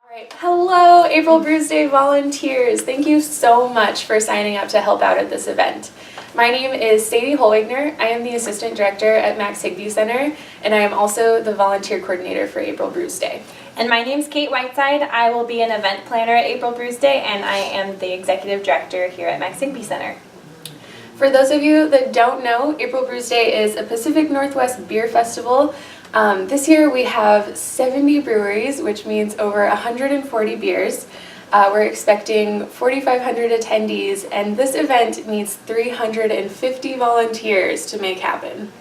Alright, hello April Bruise Day volunteers! Thank you so much for signing up to help out at this event. My name is Sadie Holwigner. I am the Assistant Director at Max Higbee Center, and I am also the Volunteer Coordinator for April Bruise Day. And my name's Kate Whiteside. I will be an event planner at April Bruise Day, and I am the Executive Director here at Max Higbee Center. For those of you that don't know, April Bruise Day is a Pacific Northwest beer festival. This year we have 70 breweries, which means over 140 beers. We're expecting 4,500 attendees, and this event needs 350 volunteers to make happen.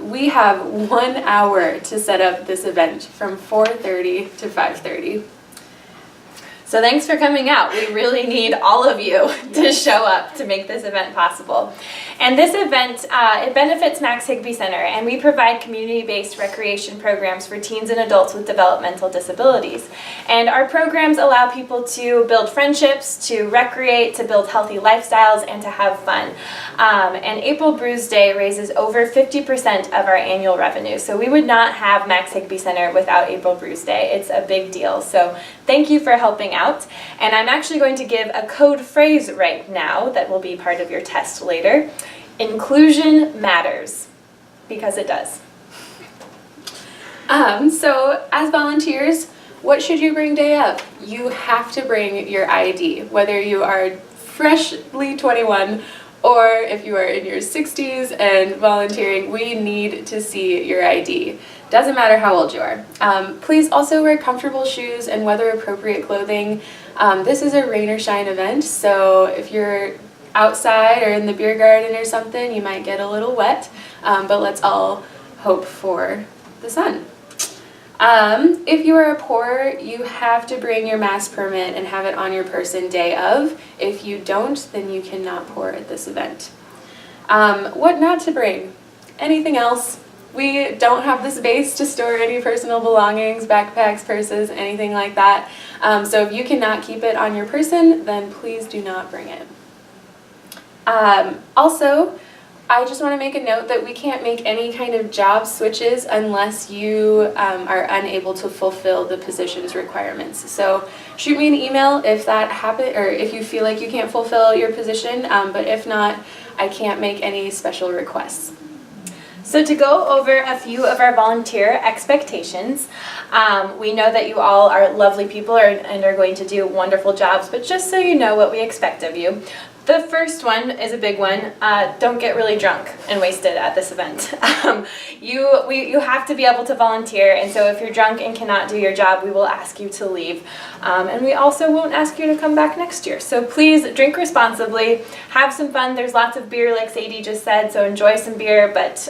We have 1 hour to set up this event from 4:30 to 5:30. So thanks for coming out. We really need all of you to show up to make this event possible. And this event, it benefits Max Higbee Center, and we provide community-based recreation programs for teens and adults with developmental disabilities. And our programs allow people to build friendships, to recreate, to build healthy lifestyles, and to have fun. And April Bruise Day raises over 50% of our annual revenue. So we would not have Max Higbee Center without April Bruise Day. It's a big deal. So thank you for helping out. And I'm actually going to give a code phrase right now that will be part of your test later. Inclusion matters, because it does. So as volunteers, what should you bring day of? You have to bring your ID, whether you are freshly 21 or if you are in your 60s and volunteering. We need to see your ID. Doesn't matter how old you are. Please also wear comfortable shoes and weather-appropriate clothing. This is a rain or shine event, so if you're outside or in the beer garden or something, you might get a little wet, but let's all hope for the sun. If you are a pourer, you have to bring your mass permit and have it on your person day of. If you don't, then you cannot pour at this event. What not to bring? Anything else? We don't have the space to store any personal belongings, backpacks, purses, anything like that. So if you cannot keep it on your person, then please do not bring it. Also, I just want to make a note that we can't make any kind of job switches unless you are unable to fulfill the position's requirements. So shoot me an email if that happens, or if you feel like you can't fulfill your position, but if not, I can't make any special requests. So to go over a few of our volunteer expectations, we know that you all are lovely people and are going to do wonderful jobs, but just so you know what we expect of you. The first one is a big one. Don't get really drunk and wasted at this event. You have to be able to volunteer, and so if you're drunk and cannot do your job, we will ask you to leave. And we also won't ask you to come back next year. So please drink responsibly, have some fun. There's lots of beer, like Sadie just said, so enjoy some beer, but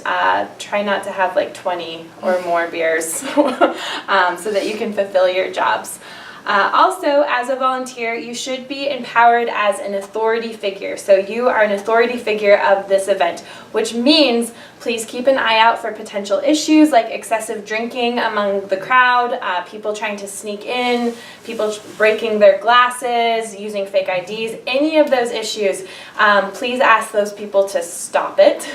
try not to have like 20 or more beers so that you can fulfill your jobs. Also, as a volunteer, you should be empowered as an authority figure. So you are an authority figure of this event, which means please keep an eye out for potential issues like excessive drinking among the crowd, people trying to sneak in, people breaking their glasses, using fake IDs, any of those issues. Please ask those people to stop it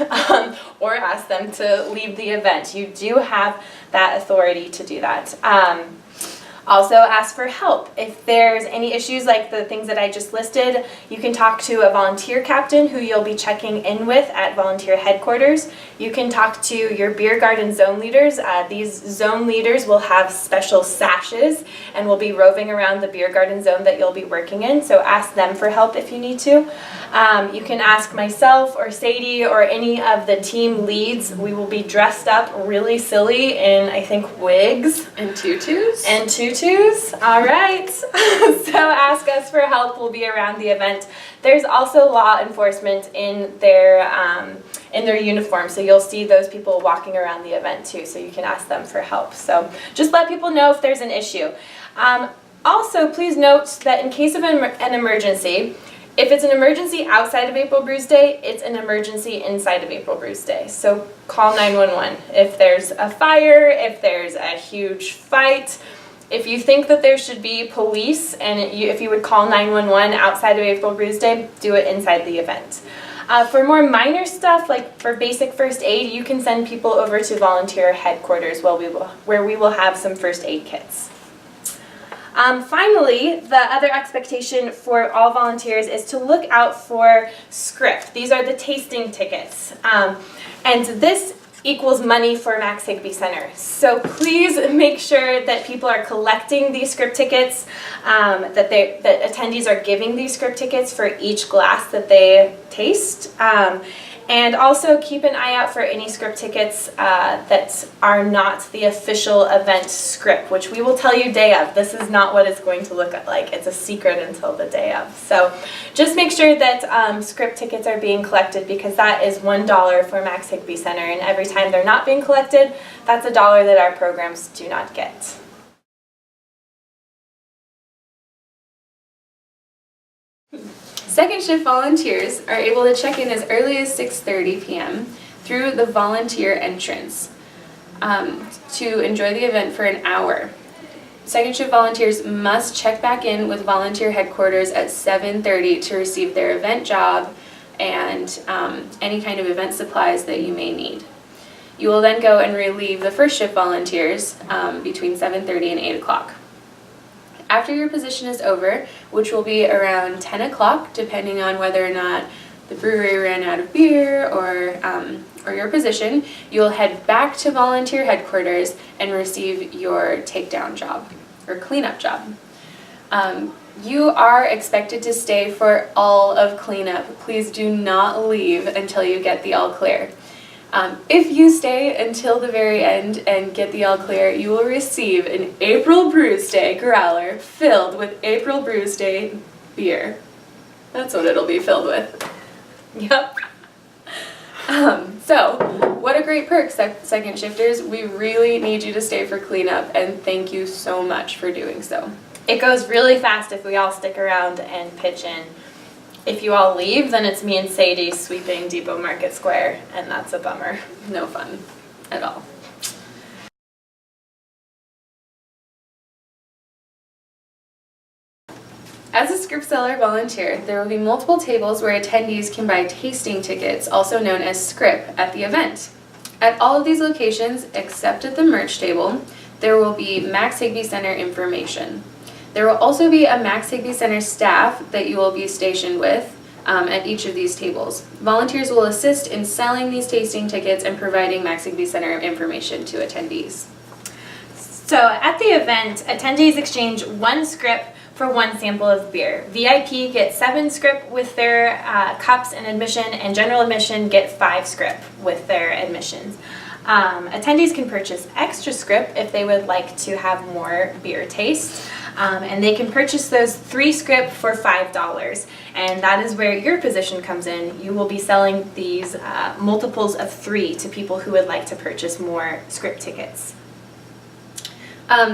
or ask them to leave the event. You do have that authority to do that. Also ask for help. If there's any issues like the things that I just listed, you can talk to a volunteer captain who you'll be checking in with at volunteer headquarters. You can talk to your beer garden zone leaders. These zone leaders will have special sashes and will be roving around the beer garden zone that you'll be working in, so ask them for help if you need to. You can ask myself or Sadie or any of the team leads. We will be dressed up really silly in, I think, wigs. And tutus? And tutus. All right. So ask us for help. We'll be around the event. There's also law enforcement in their uniform, so you'll see those people walking around the event too, so you can ask them for help. So just let people know if there's an issue. Also, please note that in case of an emergency, if it's an emergency outside of April Bruise Day, it's an emergency inside of April Bruise Day. So call 911. If there's a fire, if there's a huge fight, if you think that there should be police, and if you would call 911 outside of April Bruise Day, do it inside the event. For more minor stuff, like for basic first aid, you can send people over to volunteer headquarters where we will have some first aid kits. Finally, the other expectation for all volunteers is to look out for Scrip. These are the tasting tickets. And this equals money for Max Higby Center. So please make sure that people are collecting these Scrip tickets, that attendees are giving these Scrip tickets for each glass that they taste. And also keep an eye out for any Scrip tickets that are not the official event Scrip, which we will tell you day of. This is not what it's going to look like. It's a secret until the day of. So just make sure that Scrip tickets are being collected, because that is $1 for Max Higby Center, and every time they're not being collected, that's $1 that our programs do not get. Second shift volunteers are able to check in as early as 6:30 p.m. through the volunteer entrance to enjoy the event for an hour. Second shift volunteers must check back in with volunteer headquarters at 7:30 to receive their event job and any kind of event supplies that you may need. You will then go and relieve the first shift volunteers between 7:30 and 8 o'clock. After your position is over, which will be around 10 o'clock, depending on whether or not the brewery ran out of beer or your position, you'll head back to volunteer headquarters and receive your takedown job or cleanup job. You are expected to stay for all of cleanup. Please do not leave until you get the all clear. If you stay until the very end and get the all clear, you will receive an April Brews Day growler filled with April Brews Day beer. That's what it'll be filled with. Yep. So, what a great perk, second shifters. We really need you to stay for cleanup, and thank you so much for doing so. It goes really fast if we all stick around and pitch in. If you all leave, then it's me and Sadie sweeping Depot Market Square, and that's a bummer. No fun at all. As a Scrip Seller volunteer, there will be multiple tables where attendees can buy tasting tickets, also known as Scrip, at the event. At all of these locations, except at the merch table, there will be Max Higby Center information. There will also be a Max Higby Center staff that you will be stationed with at each of these tables. Volunteers will assist in selling these tasting tickets and providing Max Higby Center information to attendees. So at the event, attendees exchange 1 Scrip for 1 sample of beer. VIP get 7 Scrip with their cups and admission, and general admission get 5 Scrip with their admissions. Attendees can purchase extra Scrip if they would like to have more beer taste. And they can purchase those 3 Scrip for $5, and that is where your position comes in. You will be selling these multiples of 3 to people who would like to purchase more Scrip tickets.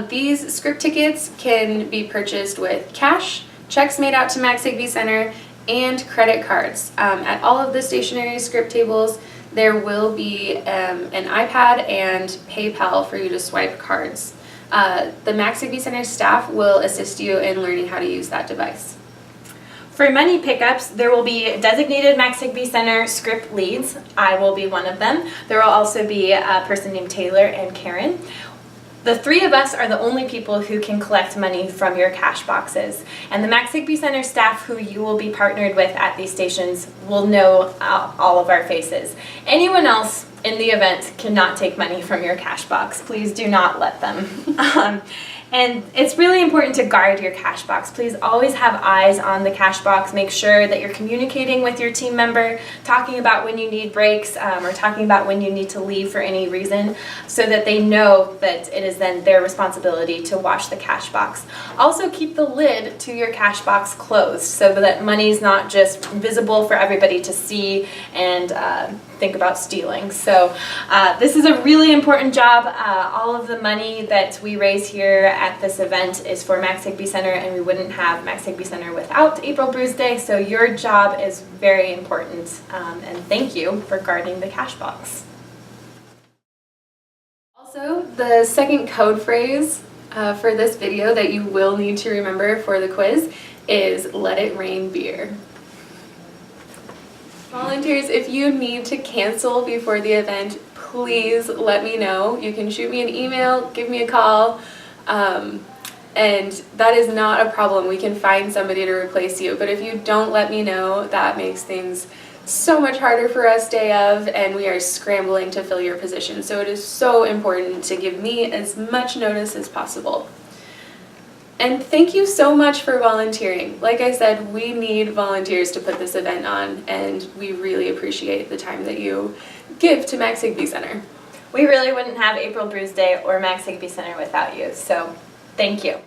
These Scrip tickets can be purchased with cash, checks made out to Max Higby Center, and credit cards. At all of the stationary Scrip tables, there will be an iPad and PayPal for you to swipe cards. The Max Higby Center staff will assist you in learning how to use that device. For money pickups, there will be designated Max Higby Center Scrip leads. I will be one of them. There will also be a person named Taylor and Karen. The 3 of us are the only people who can collect money from your cash boxes. And the Max Higby Center staff who you will be partnered with at these stations will know all of our faces. Anyone else in the event cannot take money from your cash box. Please do not let them. And it's really important to guard your cash box. Please always have eyes on the cash box. Make sure that you're communicating with your team member, talking about when you need breaks, or talking about when you need to leave for any reason, so that they know that it is then their responsibility to watch the cash box. Also keep the lid to your cash box closed so that money's not just visible for everybody to see and think about stealing. So this is a really important job. All of the money that we raise here at this event is for Max Higby Center, and we wouldn't have Max Higby Center without April Brews Day, so your job is very important, and thank you for guarding the cash box. Also, the second code phrase for this video that you will need to remember for the quiz is "Let it rain beer." Volunteers, if you need to cancel before the event, please let me know. You can shoot me an email, give me a call. And that is not a problem. We can find somebody to replace you. But if you don't let me know, that makes things so much harder for us day of, and we are scrambling to fill your position. So it is so important to give me as much notice as possible. And thank you so much for volunteering. Like I said, we need volunteers to put this event on, and we really appreciate the time that you give to Max Higby Center. We really wouldn't have April Brews Day or Max Higby Center without you, so thank you.